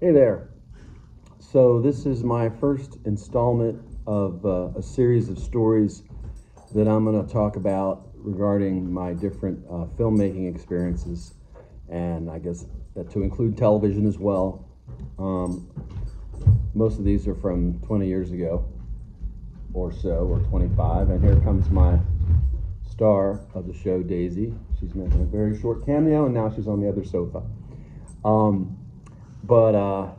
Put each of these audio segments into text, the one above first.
Hey there. So this is my first installment of a series of stories that I'm going to talk about regarding my different filmmaking experiences, and I guess that to include television as well. Um, Most of these are from 20 years ago or so, or 25, and here comes my star of the show, Daisy. She's making a very short cameo, and now she's on the other sofa. Um, but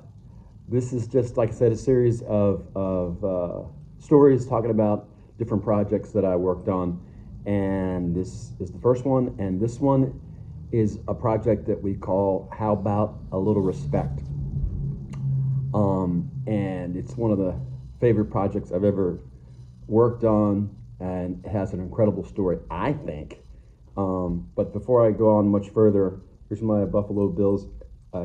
This is just, like I said, a series of stories talking about different projects that I worked on. And this is the first one. And this one is a project that we call How About a Little Respect? And it's one of the favorite projects I've ever worked on. And it has an incredible story, I think. But before I go on much further, here's my Buffalo Bills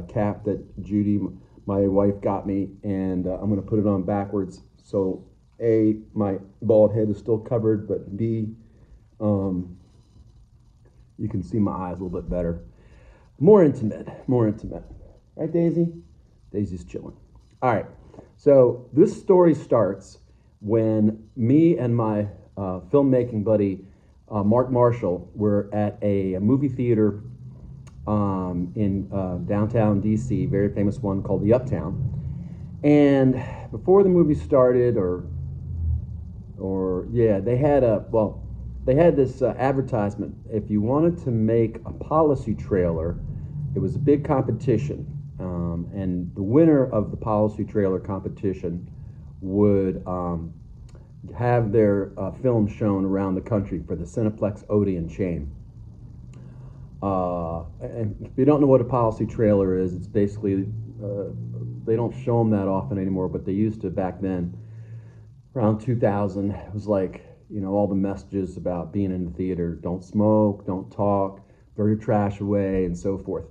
cap that Judy, my wife, got me, and I'm going to put it on backwards. So A, my bald head is still covered, but B, you can see my eyes a little bit better. More intimate. Right, Daisy? Daisy's chilling. All right. So this story starts when me and my filmmaking buddy, Mark Marshall, were at a movie theater in downtown DC, very famous one called the Uptown. And before the movie started, they had this advertisement. If you wanted to make a policy trailer, it was a big competition, and the winner of the policy trailer competition would have their film shown around the country for the Cineplex Odeon chain. And if you don't know what a policy trailer is, it's basically, they don't show them that often anymore, but they used to back then. Around 2000, it was like, all the messages about being in the theater: don't smoke, don't talk, throw your trash away, and so forth.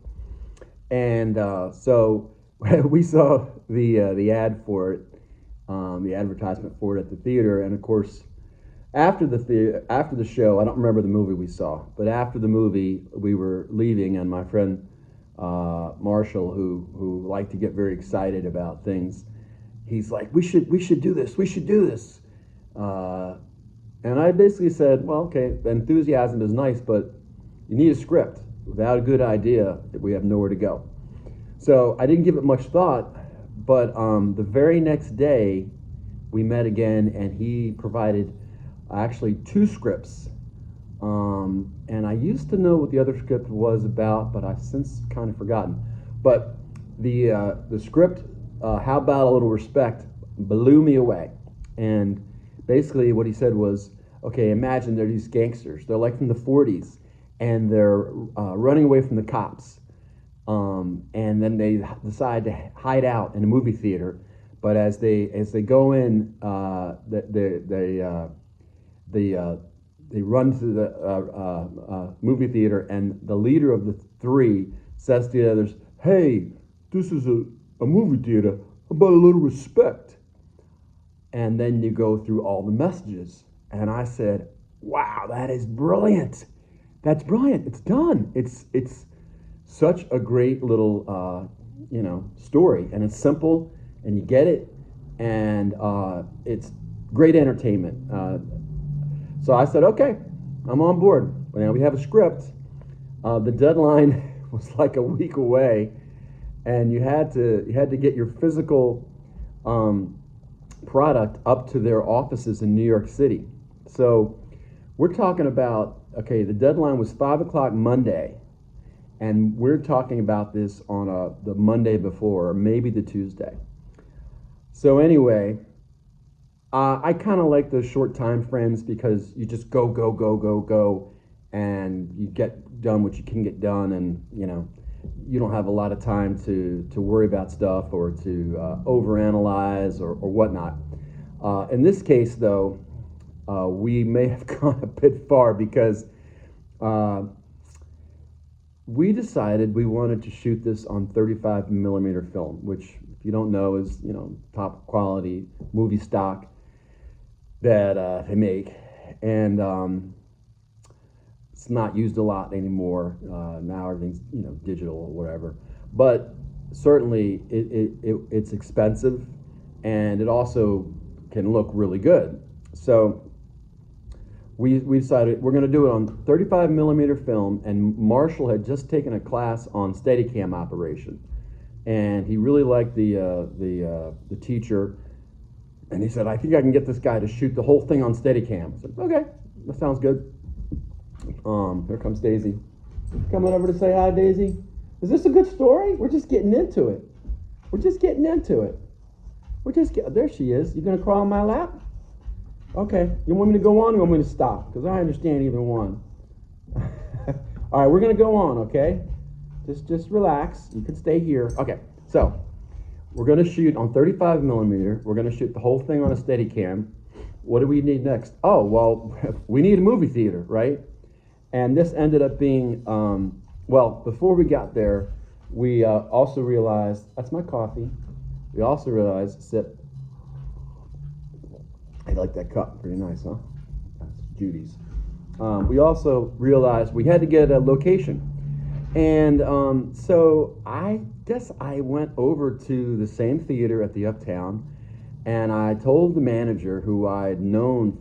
And so we saw the ad for it, the advertisement for it at the theater, and of course, after the show, I don't remember the movie we saw, but after the movie, we were leaving, and my friend Marshall, who liked to get very excited about things, he's like, "We should do this. We should do this." And I basically said, "Well, okay, the enthusiasm is nice, but you need a script. Without a good idea, we have nowhere to go." So I didn't give it much thought, but the very next day, we met again, and he provided actually two scripts. And I used to know what the other script was about, but I've since kind of forgotten. But the script, How About a Little Respect, blew me away. And basically what he said was, okay, imagine they're these gangsters. They're like from the 40s, and they're running away from the cops. And then they decide to hide out in a movie theater. But as they go in, they run to the movie theater, and the leader of the three says to the others, "Hey, this is a movie theater. How about a little respect?" And then you go through all the messages. And I said, "Wow, that is brilliant. That's brilliant. It's done. It's such a great little story, and it's simple, and you get it, and it's great entertainment." So I said, "Okay, I'm on board." Well, now we have a script. The deadline was like a week away, and you had to get your physical product up to their offices in New York City. So we're talking about, okay, the deadline was 5 o'clock Monday, and we're talking about this on the Monday before, or maybe the Tuesday. So anyway, I kind of like those short time frames because you just go, and you get done what you can get done, and you don't have a lot of time to worry about stuff or to overanalyze or whatnot. In this case, though, we may have gone a bit far because we decided we wanted to shoot this on 35 millimeter film, which, if you don't know, is top quality movie stock that they make, and it's not used a lot anymore. Now everything's digital or whatever. But certainly it's expensive, and it also can look really good. So we decided we're going to do it on 35 millimeter film, and Marshall had just taken a class on Steadicam operation, and he really liked the teacher, and he said, I think I can get this guy to shoot the whole thing on Steadicam. I said, okay, that sounds good. Here comes Daisy. Coming over to say hi, Daisy. Is this a good story? We're just getting into it. There she is. You gonna crawl on my lap? Okay. You want me to go on or you want me to stop? Because I understand either one. All right, we're gonna go on, okay? Just relax. You can stay here. Okay, so we're gonna shoot on 35 millimeter. We're gonna shoot the whole thing on a Steadicam. What do we need next? Oh, well, we need a movie theater, right? And this ended up being, well, before we got there, we also realized, that's my coffee. We also realized, sip. I like that cup, pretty nice, huh? That's Judy's. We also realized we had to get a location. And so I guess I went over to the same theater at the Uptown, and I told the manager, who I'd known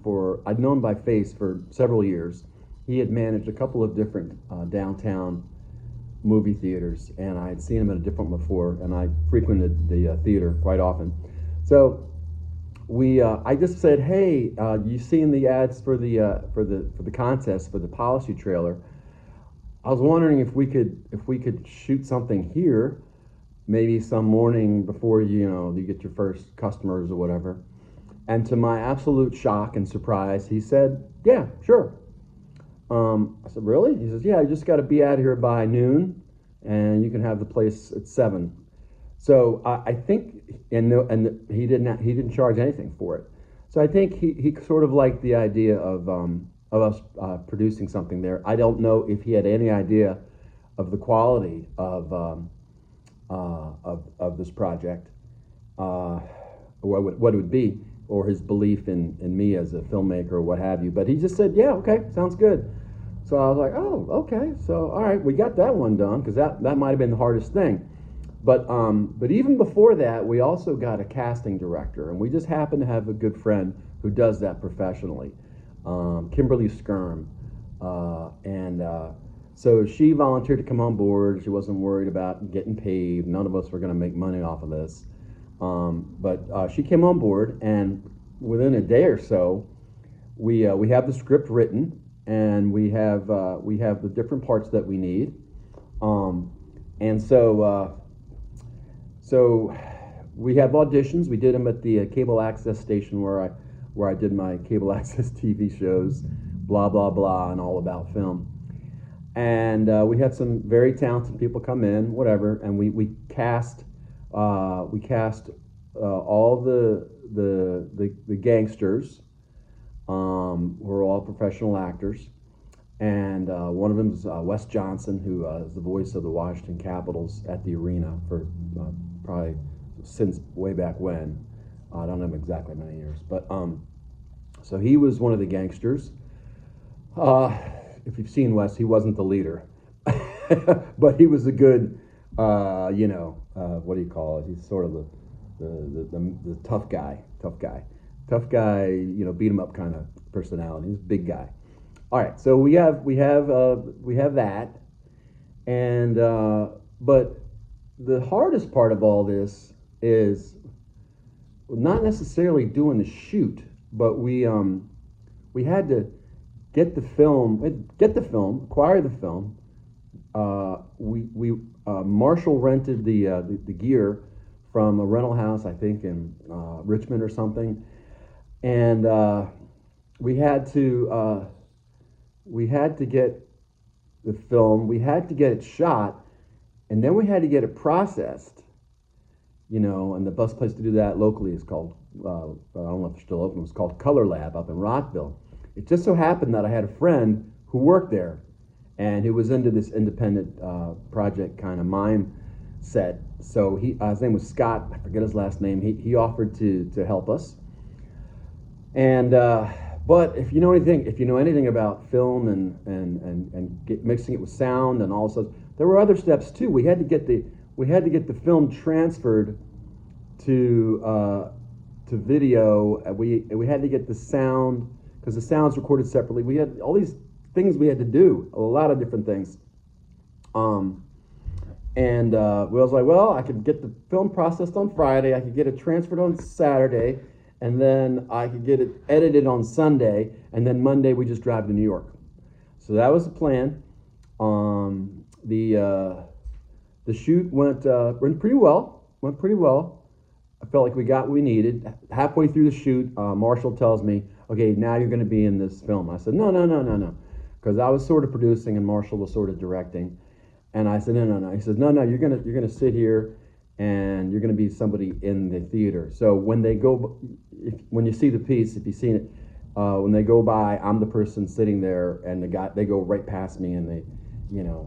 by face for several years. He had managed a couple of different downtown movie theaters, and I had seen him at a different one before, and I frequented the theater quite often. So I just said, hey, you seen the ads for the contest for the policy trailer? I was wondering if we could shoot something here, maybe some morning before you get your first customers or whatever. And to my absolute shock and surprise, he said, yeah, sure. I said, really? He says, yeah, you just got to be out here by noon, and you can have the place at 7. So I think, and he didn't charge anything for it. So I think he sort of liked the idea of us producing something there. I don't know if he had any idea of the quality of this project, or what it would be, or his belief in me as a filmmaker or what have you. But he just said, yeah, okay, sounds good. So I was like, oh, okay. So, all right, we got that one done, because that might have been the hardest thing. But even before that, we also got a casting director, and we just happen to have a good friend who does that professionally, Kimberly Skirm. So she volunteered to come on board. She wasn't worried about getting paid. None of us were going to make money off of this. But she came on board, and within a day or so, we have the script written, and we have the different parts that we need. And so we have auditions. We did them at the cable access station where I did my cable access TV shows, blah blah blah, and all about film. And we had some very talented people come in, whatever, and we cast all the gangsters, who are all professional actors, and one of them is Wes Johnson, who is the voice of the Washington Capitals at the arena for probably since way back when. I don't know exactly how many years, but so he was one of the gangsters. If you've seen Wes, he wasn't the leader, but he was a good, what do you call it? He's sort of the tough guy, beat him up kind of personality. He's a big guy. All right, so we have that, and but the hardest part of all this is not necessarily doing the shoot, but we had to get the film, acquire the film. Marshall rented the gear from a rental house, I think in Richmond or something, and we had to get the film. We had to get it shot, and then we had to get it processed. And the best place to do that locally is called, I don't know if it's still open, it was called Color Lab up in Rockville. It just so happened that I had a friend who worked there, and he was into this independent project kind of mindset. So his name was Scott, I forget his last name, he offered to help us. And but if you know anything about film and mixing it with sound and all this stuff, there were other steps too. We had to get the we had to get the film transferred to video. We had to get the sound, because the sound's recorded separately. We had all these things we had to do, a lot of different things. And we was like, well, I could get the film processed on Friday, I could get it transferred on Saturday, and then I could get it edited on Sunday, and then Monday we just drive to New York. So that was the plan. The shoot went pretty well. I felt like we got what we needed. Halfway through the shoot, Marshall tells me, okay, now you're going to be in this film. I said, no, because I was sort of producing and Marshall was sort of directing. And I said, no. He says, no, you're gonna sit here and you're gonna be somebody in the theater. So when when you see the piece, if you've seen it, when they go by, I'm the person sitting there, and they go right past me, and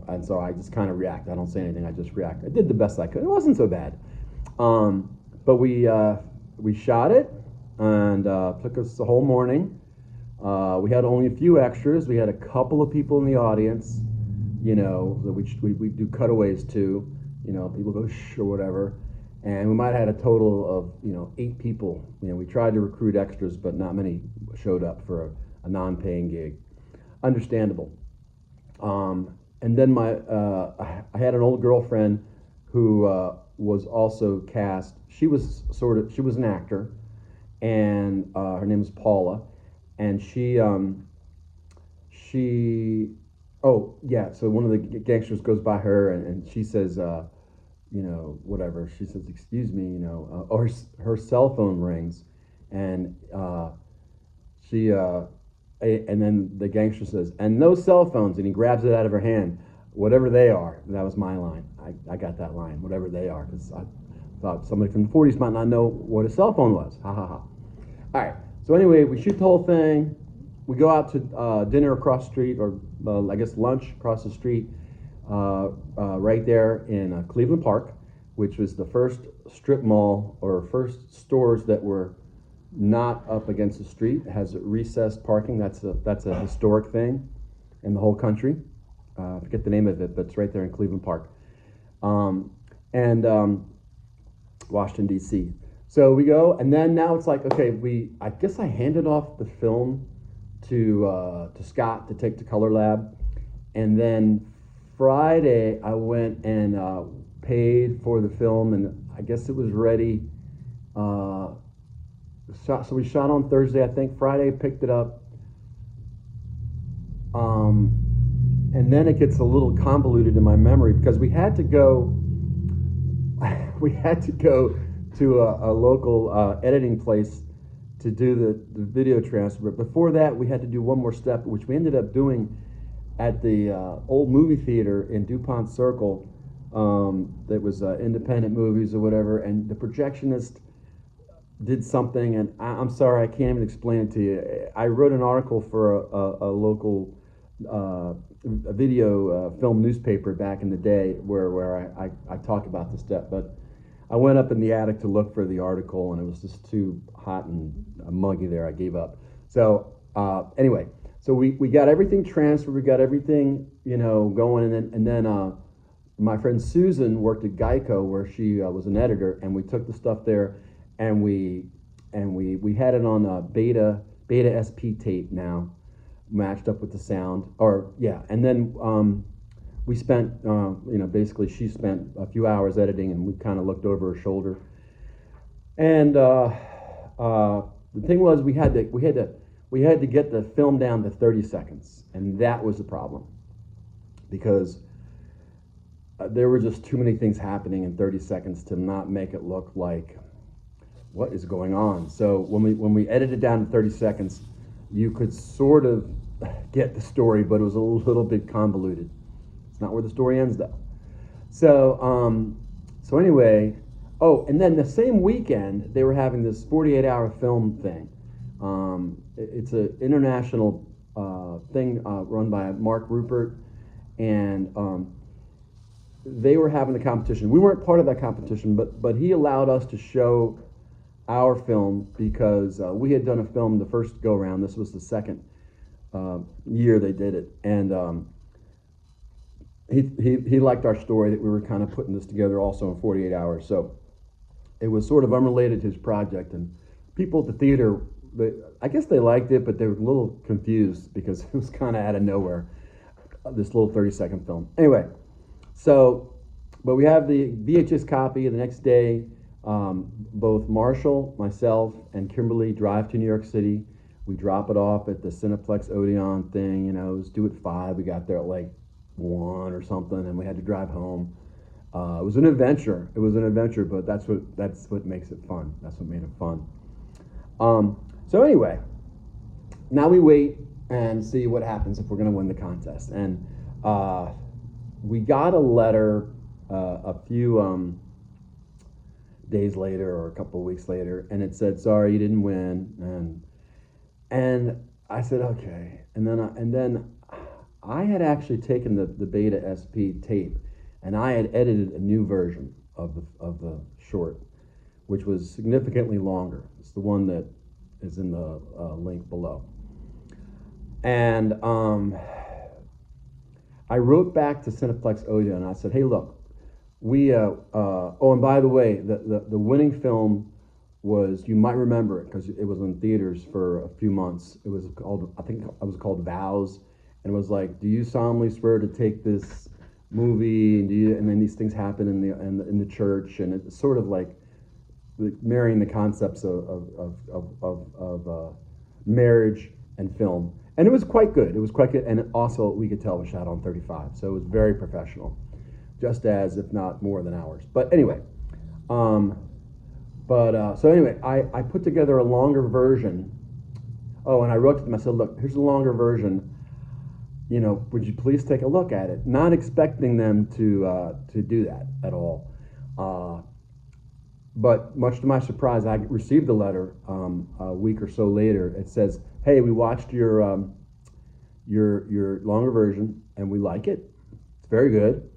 and so I just kind of react. I don't say anything. I just react. I did the best I could. It wasn't so bad, but we shot it, and took us the whole morning. We had only a few extras. We had a couple of people in the audience. That we do cutaways to, people go shh or whatever, and we might have had a total of 8 people. We tried to recruit extras, but not many showed up for a non-paying gig. Understandable. And then I had an old girlfriend who was also cast. She was an actor, and her name is Paula, and oh, yeah, so one of the gangsters goes by her, and she says, whatever. She says, excuse me, or her cell phone rings, and and then the gangster says, and no cell phones, and he grabs it out of her hand, whatever they are. That was my line. I got that line, whatever they are, because I thought somebody from the 40s might not know what a cell phone was. Ha ha ha. All right, so anyway, we shoot the whole thing. We go out to dinner across the street, or I guess lunch across the street, right there in Cleveland Park, which was the first strip mall, or first stores that were not up against the street. It has recessed parking. That's a historic thing in the whole country. I forget the name of it, but it's right there in Cleveland Park, and Washington D.C. So we go, and then now it's like, okay, I guess I handed off the film to Scott to take to Color Lab, and then Friday I went and paid for the film, and I guess it was ready. So we shot on Thursday, I think. Friday picked it up, and then it gets a little convoluted in my memory, because we had to go to a local editing place to do the video transfer. But before that, we had to do one more step, which we ended up doing at the old movie theater in DuPont Circle. That was independent movies or whatever, and the projectionist did something, and I'm sorry, I can't even explain it to you. I wrote an article for a local video film newspaper back in the day where I talk about this stuff, but I went up in the attic to look for the article, and it was just too hot and muggy there. I gave up. So anyway, so we got everything transferred. We got everything going, and then my friend Susan worked at Geico, where she was an editor, and we took the stuff there, and we had it on a beta SP tape now, matched up with the sound, and then. We spent, basically she spent a few hours editing, and we kind of looked over her shoulder. And the thing was, we had to get the film down to 30 seconds, and that was the problem, because there were just too many things happening in 30 seconds to not make it look like what is going on. So when we edited down to 30 seconds, you could sort of get the story, but it was a little bit convoluted. Not where the story ends, though. So anyway, and then the same weekend they were having this 48-hour film thing. It's an international thing run by Mark Rupert, and they were having the competition. We weren't part of that competition, but he allowed us to show our film, because we had done a film the first go around. This was the second year they did it, and he liked our story that we were kind of putting this together also in 48 hours. So it was sort of unrelated to his project, and people at the theater, I guess they liked it, but they were a little confused because it was kind of out of nowhere, this little 30-second film. Anyway, so, but we have the VHS copy. The next day, both Marshall, myself, and Kimberly drive to New York City. We drop it off at the Cineplex Odeon thing. You know, it was due at 5. We got there at like 1 or something, and we had to drive home. It was an adventure. It was an adventure, but that's what makes it fun. That's what made it fun. So anyway, now we wait and see what happens if we're going to win the contest. And we got a letter a few days later, or a couple of weeks later, and it said, "Sorry, you didn't win." And I said, "Okay." And then I had actually taken the Beta SP tape, and I had edited a new version of the short, which was significantly longer. It's the one that is in the link below. And I wrote back to Cineplex Odeon, and I said, "Hey, look, we oh, and by the way, the winning film was, you might remember it because it was in theaters for a few months. It was called, I think it was called Vows, and it was like, do you solemnly swear to take this movie, and then these things happen in the church, and it's sort of like marrying the concepts of marriage and film." And it was quite good. It was quite good, and also we could tell it was shot on 35, so it was very professional, just as, if not more than ours. But anyway, so anyway, I put together a longer version. Oh, and I wrote to them. I said, "Look, here's a longer version. You know, would you please take a look at it?" Not expecting them to do that at all. But much to my surprise, I received a letter a week or so later. It says, "Hey, we watched your longer version, and we like it. It's very good.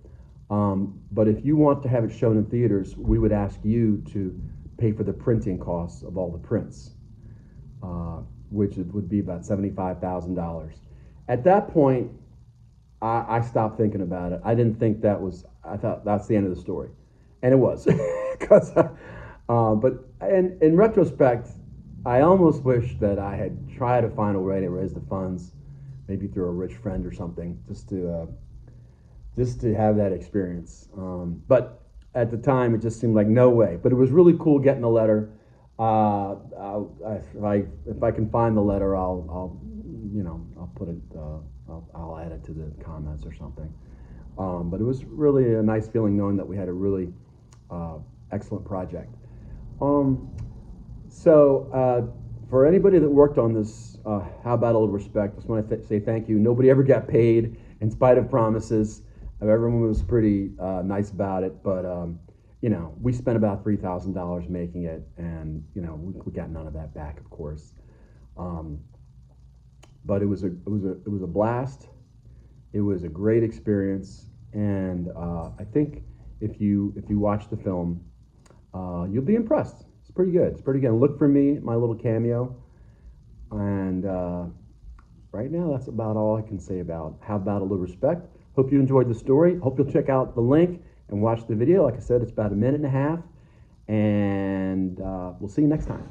But if you want to have it shown in theaters, we would ask you to pay for the printing costs of all the prints, which would be about $75,000. At that point, I stopped thinking about it. I didn't think that was, I thought that's the end of the story. And it was. But in retrospect, I almost wish that I had tried to find a way to raise the funds, maybe through a rich friend or something, just to have that experience. But at the time, it just seemed like no way. But it was really cool getting the letter. If I can find the letter, I'll put it. I'll add it to the comments or something. But it was really a nice feeling knowing that we had a really excellent project. For anybody that worked on this, How About a Little Respect, I just want to say thank you. Nobody ever got paid, in spite of promises. Everyone was pretty nice about it, but we spent about $3,000 making it, and we got none of that back, of course. But it was a blast. It was a great experience, and I think if you watch the film, you'll be impressed. It's pretty good. It's pretty good. And look for me, my little cameo. And right now, that's about all I can say about How About a Little Respect. Hope you enjoyed the story. Hope you'll check out the link and watch the video. Like I said, it's about a minute and a half. And we'll see you next time.